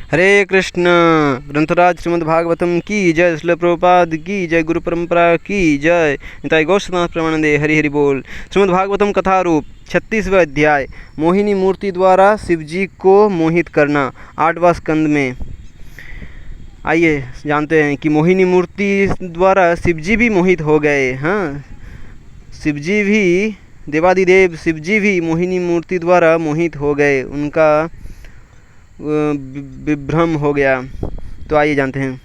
हरे कृष्ण। ग्रंथराज श्रीमद् भागवतम की जय। श्रील प्रभुपाद की जय। गुरु परंपरा की जय। निताई गौरनाथ प्रमानंदे। हरि हरि बोल। श्रीमद् भागवतम कथा रूप 36वां अध्याय, मोहिनी मूर्ति द्वारा शिवजी को मोहित करना, 8वां स्कंद में। आइए जानते हैं कि मोहिनी मूर्ति द्वारा शिवजी भी मोहित हो गए। हाँ, शिवजी भी, देवादिदेव शिवजी भी मोहिनी मूर्ति द्वारा मोहित हो गए, उनका विभ्रम हो गया। तो आइए जानते हैं।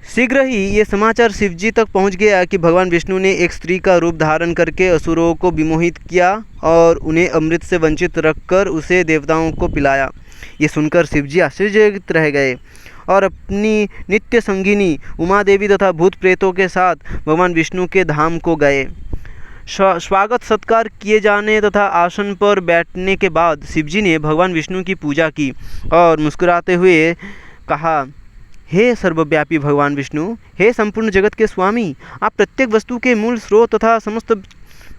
शीघ्र ही ये समाचार शिवजी तक पहुंच गया कि भगवान विष्णु ने एक स्त्री का रूप धारण करके असुरों को विमोहित किया और उन्हें अमृत से वंचित रखकर उसे देवताओं को पिलाया। ये सुनकर शिवजी आश्चर्यचकित रह गए और अपनी नित्य संगिनी उमा देवी तथा भूत प्रेतों के साथ भगवान विष्णु के धाम को गए। स्वागत सत्कार किए जाने तथा आसन पर बैठने के बाद शिवजी ने भगवान विष्णु की पूजा की और मुस्कुराते हुए कहा, हे सर्वव्यापी भगवान विष्णु, हे संपूर्ण जगत के स्वामी, आप प्रत्येक वस्तु के मूल स्रोत तथा समस्त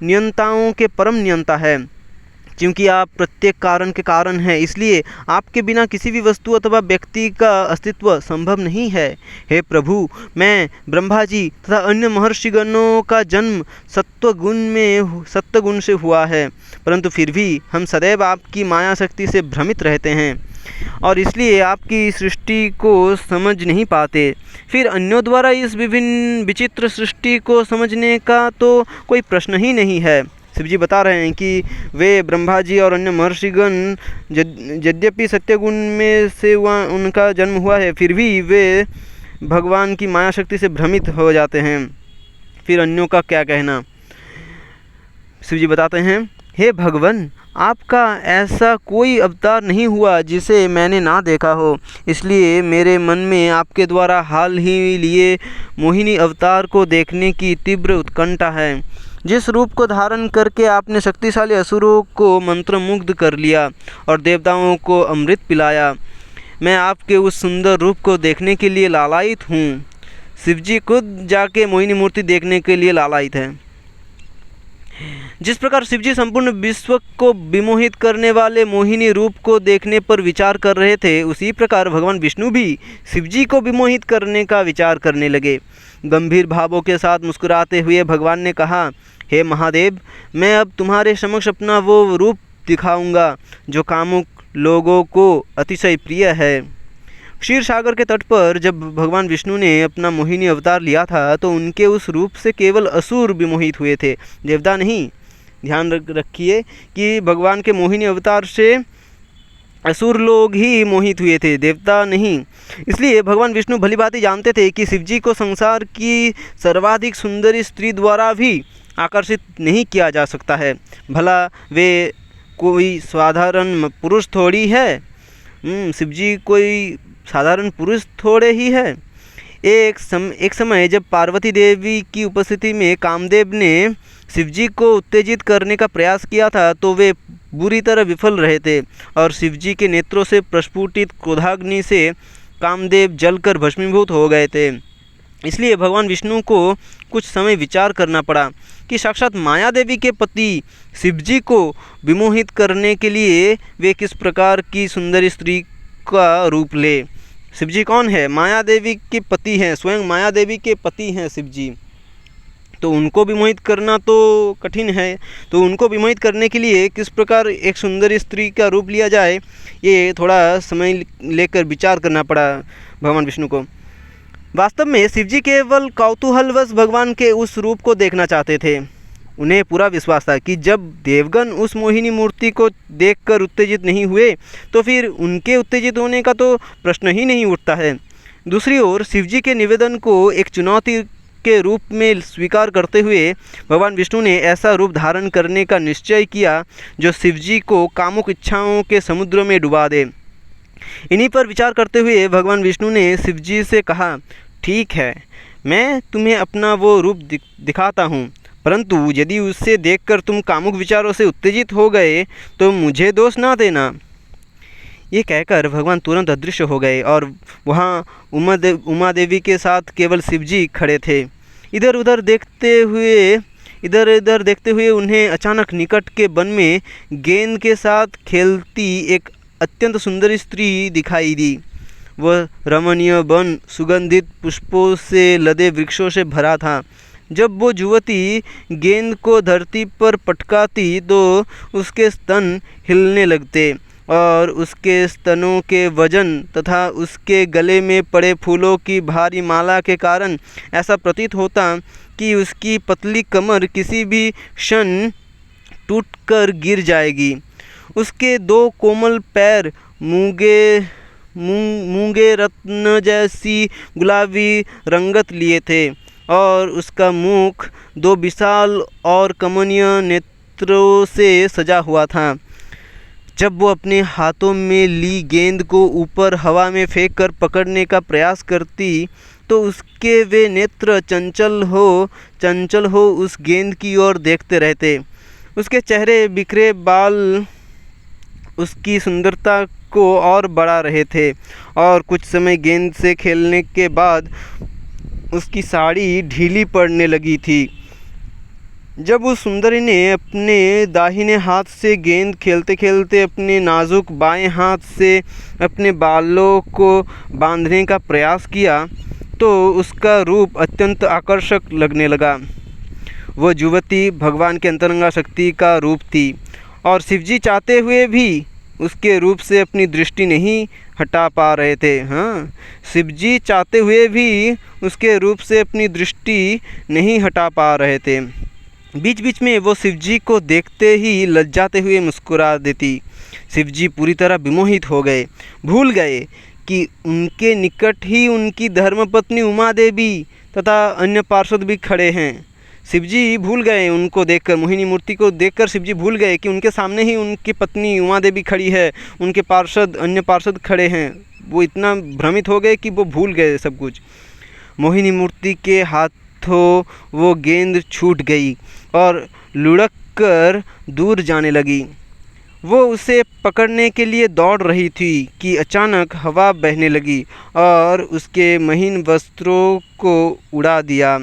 नियंताओं के परम नियंता हैं। क्योंकि आप प्रत्येक कारण के कारण हैं, इसलिए आपके बिना किसी भी वस्तु अथवा व्यक्ति का अस्तित्व संभव नहीं है। हे प्रभु, मैं ब्रह्मा जी तथा अन्य महर्षिगणों का जन्म सत्वगुण से हुआ है, परंतु फिर भी हम सदैव आपकी माया शक्ति से भ्रमित रहते हैं और इसलिए आपकी सृष्टि को समझ नहीं पाते। फिर अन्यों द्वारा इस विभिन्न विचित्र सृष्टि को समझने का तो कोई प्रश्न ही नहीं है। शिवजी बता रहे हैं कि वे ब्रह्मा जी और अन्य महर्षिगण यद्यपि सत्यगुण में से उनका जन्म हुआ है, फिर भी वे भगवान की माया शक्ति से भ्रमित हो जाते हैं। फिर अन्यों का क्या कहना। शिवजी बताते हैं, हे भगवान, आपका ऐसा कोई अवतार नहीं हुआ जिसे मैंने ना देखा हो, इसलिए मेरे मन में आपके द्वारा हाल ही लिए मोहिनी अवतार को देखने की तीव्र उत्कंठा है। जिस रूप को धारण करके आपने शक्तिशाली असुरों को मंत्रमुग्ध कर लिया और देवताओं को अमृत पिलाया, मैं आपके उस सुंदर रूप को देखने के लिए लालायित हूँ। शिवजी खुद जाके मोहिनी मूर्ति देखने के लिए लालायित है। जिस प्रकार शिवजी संपूर्ण विश्व को विमोहित करने वाले मोहिनी रूप को देखने पर विचार कर रहे थे, उसी प्रकार भगवान विष्णु भी शिवजी को विमोहित करने का विचार करने लगे। गंभीर भावों के साथ मुस्कुराते हुए भगवान ने कहा, हे महादेव, मैं अब तुम्हारे समक्ष अपना वो रूप दिखाऊंगा जो कामुक लोगों को अतिशय प्रिय है। क्षीर सागर के तट पर जब भगवान विष्णु ने अपना मोहिनी अवतार लिया था तो उनके उस रूप से केवल असुर विमोहित हुए थे, देवता नहीं। ध्यान रखिए कि भगवान के मोहिनी अवतार से असुर लोग ही मोहित हुए थे, देवता नहीं। इसलिए भगवान विष्णु भली भांति जानते थे कि शिवजी को संसार की सर्वाधिक सुंदरी स्त्री द्वारा भी आकर्षित नहीं किया जा सकता है। भला वे कोई साधारण पुरुष थोड़ी है। शिवजी कोई साधारण पुरुष थोड़े ही है। एक समय जब पार्वती देवी की उपस्थिति में कामदेव ने शिवजी को उत्तेजित करने का प्रयास किया था तो वे बुरी तरह विफल रहे थे और शिवजी के नेत्रों से प्रस्फुटित क्रोधाग्नि से कामदेव जलकर भस्मीभूत हो गए थे। इसलिए भगवान विष्णु को कुछ समय विचार करना पड़ा कि साक्षात माया देवी के पति शिवजी को विमोहित करने के लिए वे किस प्रकार की सुंदर स्त्री का रूप ले। शिवजी कौन है? माया देवी के पति हैं, स्वयं माया देवी के पति हैं शिवजी। तो उनको विमोहित करना तो कठिन है, तो उनको विमोहित करने के लिए किस प्रकार एक सुंदर स्त्री का रूप लिया जाए, ये थोड़ा समय लेकर विचार करना पड़ा भगवान विष्णु को। वास्तव में शिवजी केवल कौतूहलवश भगवान के उस रूप को देखना चाहते थे। उन्हें पूरा विश्वास था कि जब देवगण उस मोहिनी मूर्ति को देखकर उत्तेजित नहीं हुए तो फिर उनके उत्तेजित होने का तो प्रश्न ही नहीं उठता है। दूसरी ओर शिवजी के निवेदन को एक चुनौती के रूप में स्वीकार करते हुए भगवान विष्णु ने ऐसा रूप धारण करने का निश्चय किया जो शिवजी को कामुक इच्छाओं के समुद्र में डुबा दे। इन्हीं पर विचार करते हुए भगवान विष्णु ने शिवजी से कहा, ठीक है, मैं तुम्हें अपना वो रूप दिखाता हूँ, परंतु यदि उससे देखकर तुम कामुक विचारों से उत्तेजित हो गए तो मुझे दोष ना देना। ये कहकर भगवान तुरंत अदृश्य हो गए और वहाँ उमा देवी के साथ केवल शिवजी खड़े थे। इधर उधर देखते हुए उन्हें अचानक निकट के वन में गेंद के साथ खेलती एक अत्यंत सुंदर स्त्री दिखाई दी। वह रमणीय वन सुगंधित पुष्पों से लदे वृक्षों से भरा था। जब वो युवती गेंद को धरती पर पटकाती तो उसके स्तन हिलने लगते और उसके स्तनों के वजन तथा उसके गले में पड़े फूलों की भारी माला के कारण ऐसा प्रतीत होता कि उसकी पतली कमर किसी भी क्षण टूटकर गिर जाएगी। उसके दो कोमल पैर मूंगे रत्न जैसी गुलाबी रंगत लिए थे और उसका मुख दो विशाल और कमनीय नेत्रों से सजा हुआ था। जब वो अपने हाथों में ली गेंद को ऊपर हवा में फेंक कर पकड़ने का प्रयास करती तो उसके वे नेत्र चंचल हो उस गेंद की ओर देखते रहते। उसके चेहरे बिखरे बाल उसकी सुंदरता को और बढ़ा रहे थे और कुछ समय गेंद से खेलने के बाद उसकी साड़ी ढीली पड़ने लगी थी। जब उस सुंदरी ने अपने दाहिने हाथ से गेंद खेलते खेलते अपने नाजुक बाएं हाथ से अपने बालों को बांधने का प्रयास किया तो उसका रूप अत्यंत आकर्षक लगने लगा। वह युवती भगवान के अंतरंगा शक्ति का रूप थी और शिवजी चाहते हुए भी उसके रूप से अपनी दृष्टि नहीं हटा पा रहे थे। शिवजी चाहते हुए भी उसके रूप से अपनी दृष्टि नहीं हटा पा रहे थे। बीच बीच में वो शिवजी को देखते ही लज्जाते हुए मुस्कुरा देती। शिवजी पूरी तरह विमोहित हो गए, भूल गए कि उनके निकट ही उनकी धर्मपत्नी उमा देवी तथा अन्य पार्षद भी खड़े हैं। शिवजी भूल गए उनको देखकर, मोहिनी मूर्ति को देखकर शिवजी भूल गए कि उनके सामने ही उनकी पत्नी उमा देवी खड़ी है, उनके अन्य पार्षद खड़े हैं। वो इतना भ्रमित हो गए कि वो भूल गए सब कुछ। मोहिनी मूर्ति के हाथों वो गेंद छूट गई और लुढ़क कर दूर जाने लगी। वो उसे पकड़ने के लिए दौड़ रही थी कि अचानक हवा बहने लगी और उसके महीन वस्त्रों को उड़ा दिया।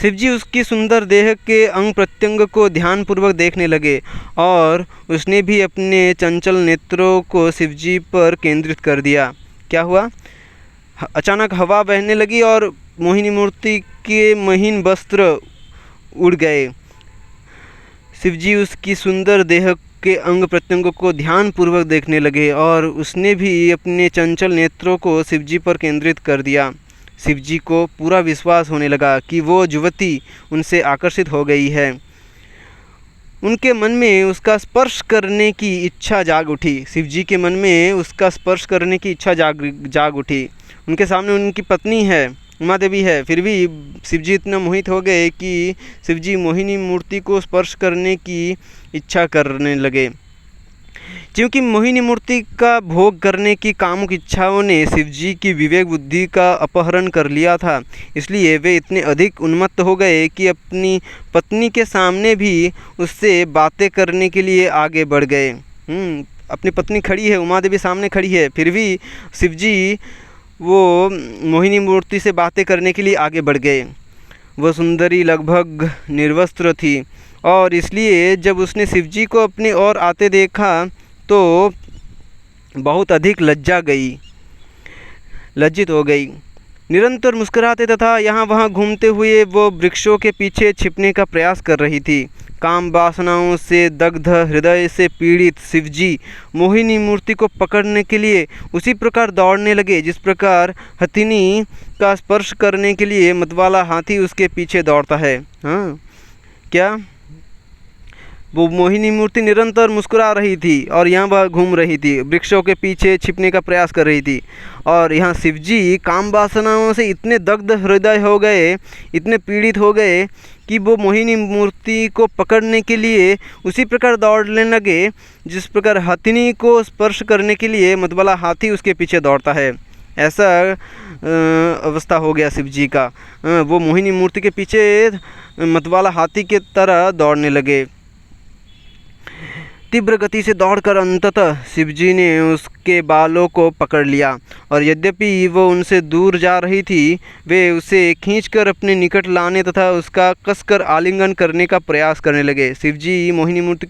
शिवजी उसकी सुंदर देह के अंग प्रत्यंग को ध्यानपूर्वक देखने लगे और उसने भी अपने चंचल नेत्रों को शिवजी पर केंद्रित कर दिया। क्या हुआ? अचानक हवा बहने लगी और मोहिनी मूर्ति के महीन वस्त्र उड़ गए। शिवजी उसकी सुंदर देह के अंग प्रत्यंगों को ध्यानपूर्वक देखने लगे और उसने भी अपने चंचल नेत्रों को शिवजी पर केंद्रित कर दिया। शिवजी को पूरा विश्वास होने लगा कि वो युवती उनसे आकर्षित हो गई है। उनके मन में उसका स्पर्श करने की इच्छा जाग उठी। शिवजी के मन में उसका स्पर्श करने की इच्छा जाग उठी। उनके सामने उनकी पत्नी है, उमा देवी है, फिर भी शिवजी इतना मोहित हो गए कि शिवजी मोहिनी मूर्ति को स्पर्श करने की इच्छा करने लगे। क्योंकि मोहिनी मूर्ति का भोग करने की कामुक इच्छाओं ने शिवजी की विवेक बुद्धि का अपहरण कर लिया था, इसलिए वे इतने अधिक उन्मत्त हो गए कि अपनी पत्नी के सामने भी उससे बातें करने के लिए आगे बढ़ गए। अपनी पत्नी खड़ी है, उमा देवी सामने खड़ी है, फिर भी शिवजी वो मोहिनी मूर्ति से बातें करने के लिए आगे बढ़ गए। वह सुंदरी लगभग निर्वस्त्र थी और इसलिए जब उसने शिवजी को अपने ओर आते देखा तो बहुत अधिक लज्जित हो गई। निरंतर मुस्कुराते तथा यहाँ वहाँ घूमते हुए वो वृक्षों के पीछे छिपने का प्रयास कर रही थी। काम वासनाओं से दग्ध हृदय से पीड़ित शिवजी मोहिनी मूर्ति को पकड़ने के लिए उसी प्रकार दौड़ने लगे जिस प्रकार हथिनी का स्पर्श करने के लिए मतवाला हाथी उसके पीछे दौड़ता है। क्या वो मोहिनी मूर्ति निरंतर मुस्कुरा रही थी और यहाँ वह घूम रही थी, वृक्षों के पीछे छिपने का प्रयास कर रही थी, और यहाँ शिवजी काम वासनाओं से इतने दग्ध हृदय हो गए, इतने पीड़ित हो गए कि वो मोहिनी मूर्ति को पकड़ने के लिए उसी प्रकार दौड़ने लगे जिस प्रकार हथिनी को स्पर्श करने के लिए मतवाला हाथी उसके पीछे दौड़ता है। ऐसा अवस्था हो गया शिवजी का। वो मोहिनी मूर्ति के पीछे मतवाला हाथी के तरह दौड़ने लगे। तीव्र गति से दौड़कर अंततः शिवजी ने उसके बालों को पकड़ लिया और यद्यपि वो उनसे दूर जा रही थी, वे उसे खींचकर अपने निकट लाने तथा उसका कसकर आलिंगन करने का प्रयास करने लगे। शिवजी मोहिनी मूर्ति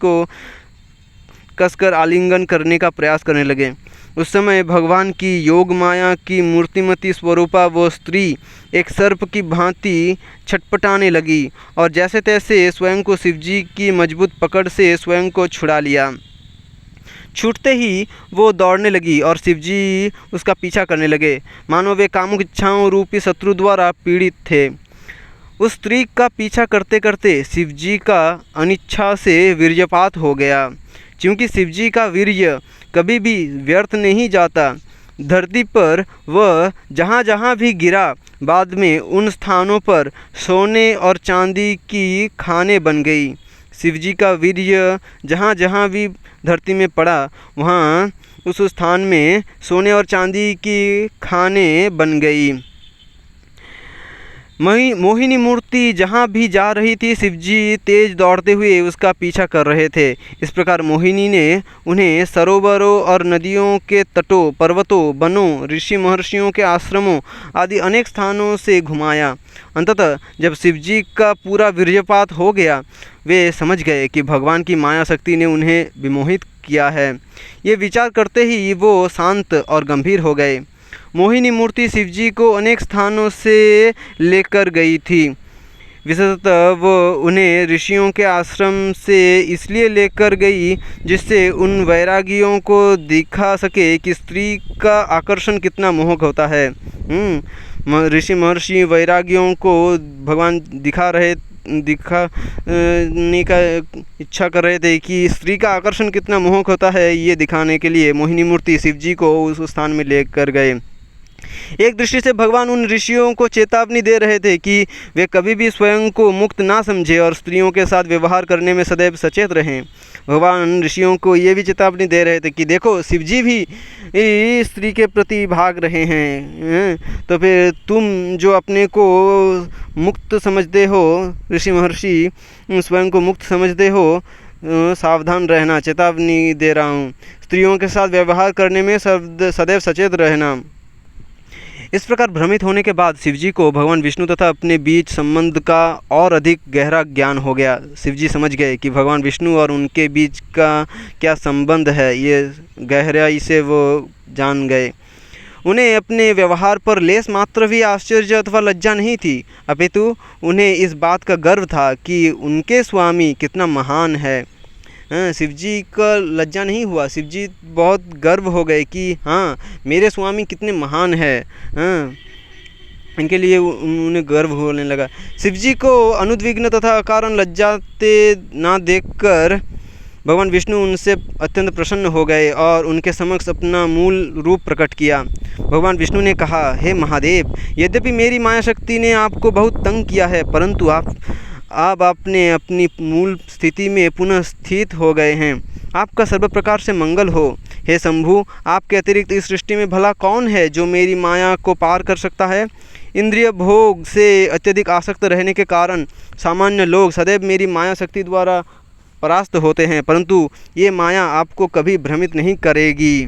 कसकर आलिंगन करने का प्रयास करने लगे। उस समय भगवान की योग माया की मूर्तिमती स्वरूपा वो स्त्री एक सर्प की भांति छटपटाने लगी और जैसे तैसे स्वयं को शिवजी की मजबूत पकड़ से स्वयं को छुड़ा लिया। छूटते ही वो दौड़ने लगी और शिवजी उसका पीछा करने लगे, मानो वे कामुक इच्छाओं रूपी शत्रु द्वारा पीड़ित थे। उस स्त्री का पीछा करते करते शिवजी का अनिच्छा से वीर्यपात हो गया। क्योंकि शिवजी का वीर्य कभी भी व्यर्थ नहीं जाता, धरती पर वह जहाँ जहाँ भी गिरा बाद में उन स्थानों पर सोने और चांदी की खानें बन गई। शिवजी का वीर्य जहाँ जहाँ भी धरती में पड़ा वहाँ उस स्थान में सोने और चांदी की खानें बन गई। मोहिनी मूर्ति जहाँ भी जा रही थी शिवजी तेज दौड़ते हुए उसका पीछा कर रहे थे। इस प्रकार मोहिनी ने उन्हें सरोवरों और नदियों के तटों, पर्वतों, वनों, ऋषि महर्षियों के आश्रमों आदि अनेक स्थानों से घुमाया। अंततः जब शिवजी का पूरा वीर्यपात हो गया वे समझ गए कि भगवान की माया शक्ति ने उन्हें विमोहित किया है। ये विचार करते ही वो शांत और गंभीर हो गए। मोहिनी मूर्ति शिवजी को अनेक स्थानों से लेकर गई थी। विशेषतः वो उन्हें ऋषियों के आश्रम से इसलिए लेकर गई जिससे उन वैरागियों को दिखा सके कि स्त्री का आकर्षण कितना मोहक होता है। ऋषि महर्षि वैरागियों को भगवान दिखाने का इच्छा कर रहे थे कि स्त्री का आकर्षण कितना मोहक होता है। ये दिखाने के लिए मोहिनी मूर्ति शिवजी को उस स्थान में लेकर गए। एक दृष्टि से भगवान उन ऋषियों को चेतावनी दे रहे थे कि वे कभी भी स्वयं को मुक्त ना समझे और स्त्रियों के साथ व्यवहार करने में सदैव सचेत रहें। भगवान ऋषियों को ये भी चेतावनी दे रहे थे कि देखो शिवजी भी स्त्री के प्रति भाग रहे हैं, तो फिर तुम जो अपने को मुक्त समझते हो, ऋषि महर्षि स्वयं को मुक्त समझते हो, सावधान रहना, चेतावनी दे रहा हूँ। स्त्रियों के साथ व्यवहार करने में सदैव सचेत रहना। इस प्रकार भ्रमित होने के बाद शिवजी को भगवान विष्णु तथा अपने बीच संबंध का और अधिक गहरा ज्ञान हो गया। शिवजी समझ गए कि भगवान विष्णु और उनके बीच का क्या संबंध है, ये गहराई से वो जान गए। उन्हें अपने व्यवहार पर लेस मात्र भी आश्चर्य अथवा लज्जा नहीं थी, अपितु उन्हें इस बात का गर्व था कि उनके स्वामी कितना महान है। शिवजी का लज्जा नहीं हुआ, शिवजी बहुत गर्व हो गए कि हाँ मेरे स्वामी कितने महान है। इनके लिए उन्हें गर्व होने लगा। शिवजी को अनुद्विग्न तथा अकारण लज्जाते ना देखकर भगवान विष्णु उनसे अत्यंत प्रसन्न हो गए और उनके समक्ष अपना मूल रूप प्रकट किया। भगवान विष्णु ने कहा, हे महादेव, यद्यपि मेरी माया शक्ति ने आपको बहुत तंग किया है, परंतु आप आपने अपनी मूल स्थिति में पुनः स्थित हो गए हैं। आपका सर्व प्रकार से मंगल हो। हे शंभु, आपके अतिरिक्त इस सृष्टि में भला कौन है जो मेरी माया को पार कर सकता है। इंद्रिय भोग से अत्यधिक आसक्त रहने के कारण सामान्य लोग सदैव मेरी माया शक्ति द्वारा परास्त होते हैं, परंतु ये माया आपको कभी भ्रमित नहीं करेगी।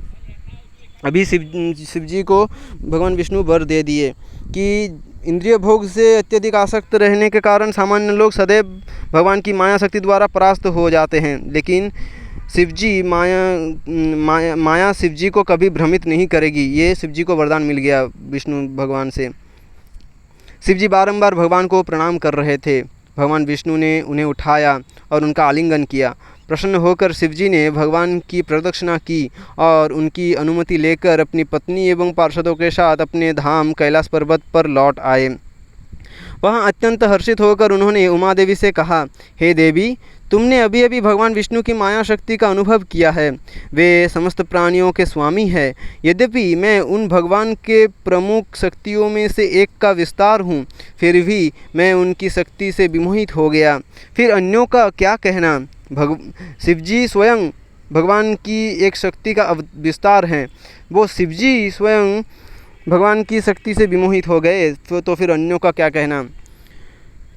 अभी शिवजी को भगवान विष्णु वर दे दिए कि इंद्रिय भोग से अत्यधिक आसक्त रहने के कारण सामान्य लोग सदैव भगवान की माया शक्ति द्वारा परास्त हो जाते हैं, लेकिन शिवजी माया शिवजी को कभी भ्रमित नहीं करेगी। ये शिवजी को वरदान मिल गया विष्णु भगवान से। शिवजी बारंबार भगवान को प्रणाम कर रहे थे। भगवान विष्णु ने उन्हें उठाया और उनका आलिंगन किया। प्रसन्न होकर शिवजी ने भगवान की प्रदक्षिणा की और उनकी अनुमति लेकर अपनी पत्नी एवं पार्षदों के साथ अपने धाम कैलाश पर्वत पर लौट आए। वहाँ अत्यंत हर्षित होकर उन्होंने उमा देवी से कहा, हे देवी, तुमने अभी अभी भगवान विष्णु की माया शक्ति का अनुभव किया है। वे समस्त प्राणियों के स्वामी है। यद्यपि मैं उन भगवान के प्रमुख शक्तियों में से एक का विस्तार हूँ, फिर भी मैं उनकी शक्ति से विमोहित हो गया। फिर अन्यों का क्या कहना। शिवजी स्वयं भगवान की एक शक्ति का विस्तार हैं। वो शिवजी स्वयं भगवान की शक्ति से विमोहित हो गए, तो फिर अन्यों का क्या कहना।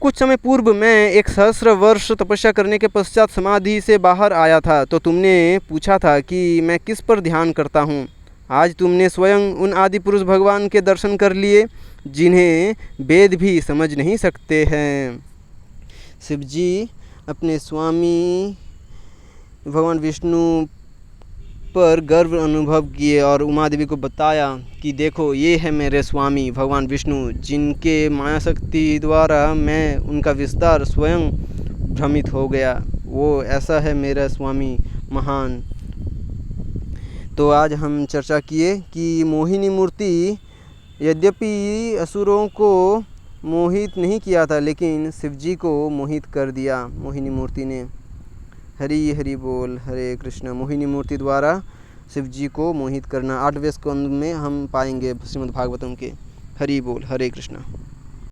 कुछ समय पूर्व मैं एक सहस्र वर्ष तपस्या करने के पश्चात समाधि से बाहर आया था, तो तुमने पूछा था कि मैं किस पर ध्यान करता हूँ। आज तुमने स्वयं उन आदि पुरुष भगवान के दर्शन कर लिए जिन्हें वेद भी समझ नहीं सकते हैं। शिवजी अपने स्वामी भगवान विष्णु पर गर्व अनुभव किए और उमा देवी को बताया कि देखो ये है मेरे स्वामी भगवान विष्णु, जिनके माया शक्ति द्वारा मैं उनका विस्तार स्वयं भ्रमित हो गया। वो ऐसा है मेरा स्वामी महान। तो आज हम चर्चा किए कि मोहिनी मूर्ति यद्यपि असुरों को मोहित नहीं किया था, लेकिन शिवजी को मोहित कर दिया मोहिनी मूर्ति ने। हरि हरि बोल, हरे कृष्ण। मोहिनी मूर्ति द्वारा शिवजी को मोहित करना 8वें स्कंद में हम पाएंगे श्रीमद् भागवतम के। हरि बोल, हरे कृष्ण।